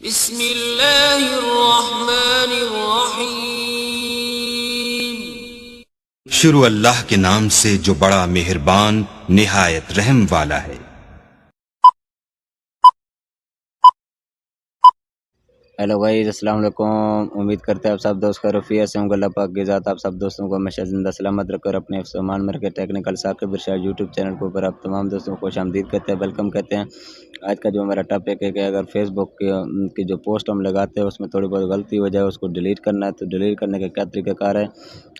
बिस्मिल्लाहिर्रहमानिर्रहीम। शुरू अल्लाह के नाम से जो बड़ा मेहरबान निहायत रहम वाला है। हेलो गाइस, अस्सलाम वालेकुम। उम्मीद करते हैं आप सब दोस्त खैरियत से होंगे। अल्लाह पाक की ज़ात आप सब दोस्तों को हमेशा ज़िंदा सलामत रखकर अपने हिफ्ज़-ओ-अमान में रखे। टेक्निकल साकिब इरशाद यूट्यूब चैनल के ऊपर आप तमाम दोस्तों को खुशामदीद कहते हैं, वेलकम कहते हैं। आज का जो हमारा टॉपिक है कि अगर फेसबुक की जो पोस्ट हम लगाते हैं उसमें थोड़ी बहुत गलती हो जाए, उसको डिलीट करना है, तो डिलीट करने के क्या तरीक़ाकार है,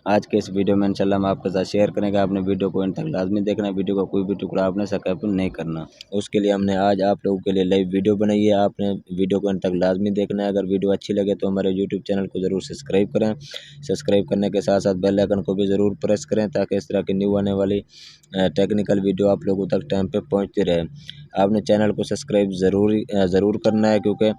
आज के इस वीडियो में इंशाल्लाह हम आपके साथ शेयर करेंगे। आपने वीडियो को इन तक लाजमी देखना है, वीडियो का कोई भी टुकड़ा आपने स्किप नहीं करना। उसके लिए हमने आज आप लोगों के लिए लाइव वीडियो बनाई है, आपने वीडियो को इन तक लाजमी देखना है। अगर वीडियो अच्छी लगे तो हमारे यूट्यूब चैनल को ज़रूर सब्सक्राइब करें। सब्सक्राइब करने के साथ साथ बेल आइकन को भी ज़रूर प्रेस करें ताकि इस तरह की न्यू आने वाली टेक्निकल वीडियो आप लोगों तक टाइम पे पहुंचती रहे। आपने चैनल को सब्सक्राइब ज़रूर करना है, क्योंकि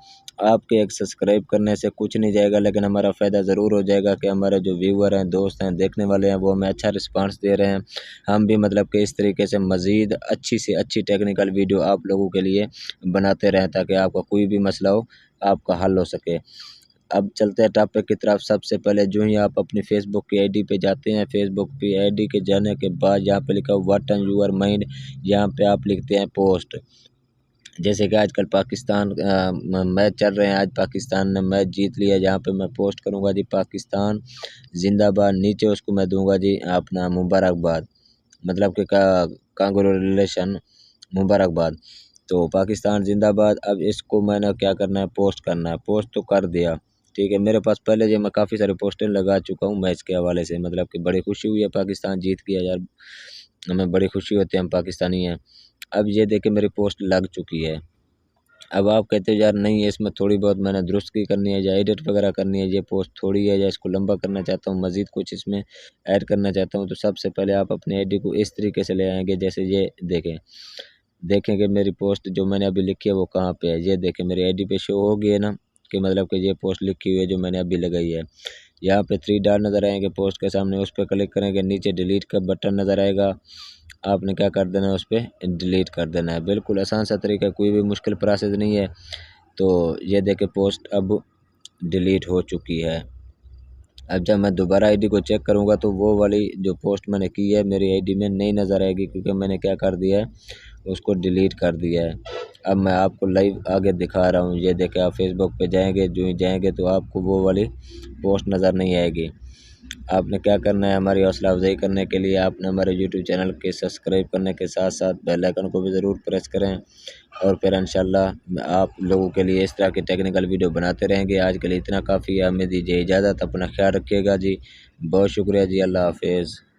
आपके एक सब्सक्राइब करने से कुछ नहीं जाएगा, लेकिन हमारा फ़ायदा ज़रूर हो जाएगा कि हमारे जो व्यूअर हैं, दोस्त हैं, देखने वाले हैं, वो हमें अच्छा रिस्पांस दे रहे हैं। हम भी मतलब कि इस तरीके से मज़ीद अच्छी से अच्छी टेक्निकल वीडियो आप लोगों के लिए बनाते रहें ताकि आपका कोई भी मसला हो आपका हल हो सके। अब चलते हैं टॉपिक की तरफ। सबसे पहले जो ही आप अपनी फेसबुक की आईडी पे जाते हैं, फेसबुक की आईडी के जाने के बाद यहाँ पे लिखा व्हाट ऑन योर माइंड, यहाँ पे आप लिखते हैं पोस्ट। जैसे कि आजकल पाकिस्तान मैच चल रहे हैं, आज पाकिस्तान ने मैच जीत लिया, जहाँ पे मैं पोस्ट करूँगा जी पाकिस्तान जिंदाबाद, नीचे उसको मैं दूंगा जी अपना मुबारकबाद, मतलब कि कांग्रेचुलेशन, मुबारकबाद। तो पाकिस्तान जिंदाबाद। अब इसको मैंने क्या करना है, पोस्ट करना है। पोस्ट तो कर दिया, ठीक है। मेरे पास पहले जो मैं काफ़ी सारे पोस्टर लगा चुका हूँ मैच के हवाले से, मतलब कि बड़ी खुशी हुई है, पाकिस्तान जीत गया यार, हमें बड़ी खुशी होती है, हम पाकिस्तानी हैं। अब ये देखिए मेरी पोस्ट लग चुकी है। अब आप कहते हो यार नहीं, इसमें थोड़ी बहुत मैंने दुरुस्ती करनी है या एडिट वगैरह करनी है, ये पोस्ट थोड़ी है या इसको लंबा करना चाहता हूँ, मज़ीद कुछ इसमें ऐड करना चाहता हूँ, तो सबसे पहले आप अपने आईडी को इस तरीके से ले आएंगे। जैसे ये देखेंगे मेरी पोस्ट जो मैंने अभी लिखी है वो कहाँ पे है। ये देखें मेरी आईडी पे शो हो गई है ना, कि मतलब कि ये पोस्ट लिखी हुई है जो मैंने अभी लगाई है। यहाँ पे 3 डॉट नज़र आएंगे पोस्ट के सामने, उस पर क्लिक करेंगे, नीचे डिलीट का बटन नज़र आएगा, आपने क्या कर देना है, उस पर डिलीट कर देना है। बिल्कुल आसान सा तरीका, कोई भी मुश्किल प्रोसेस नहीं है। तो ये देखें पोस्ट अब डिलीट हो चुकी है। अब जब मैं दोबारा आईडी को चेक करूंगा तो वो वाली जो पोस्ट मैंने की है मेरी आईडी में नहीं नज़र आएगी, क्योंकि मैंने क्या कर दिया है, उसको डिलीट कर दिया है। अब मैं आपको लाइव आगे दिखा रहा हूँ। ये देखें, आप फेसबुक पे जाएंगे, जो ही जाएंगे तो आपको वो वाली पोस्ट नज़र नहीं आएगी। आपने क्या करना है, हमारी हौसला अफजाई करने के लिए आपने हमारे यूट्यूब चैनल के सब्सक्राइब करने के साथ साथ बेल आइकन को भी ज़रूर प्रेस करें, और फिर इंशाल्लाह आप लोगों के लिए इस तरह की टेक्निकल वीडियो बनाते रहेंगे। आज के लिए इतना काफ़ी है, हमें दीजिए इजाज़त, अपना ख्याल रखिएगा जी, बहुत शुक्रिया जी, अल्लाह हाफिज़।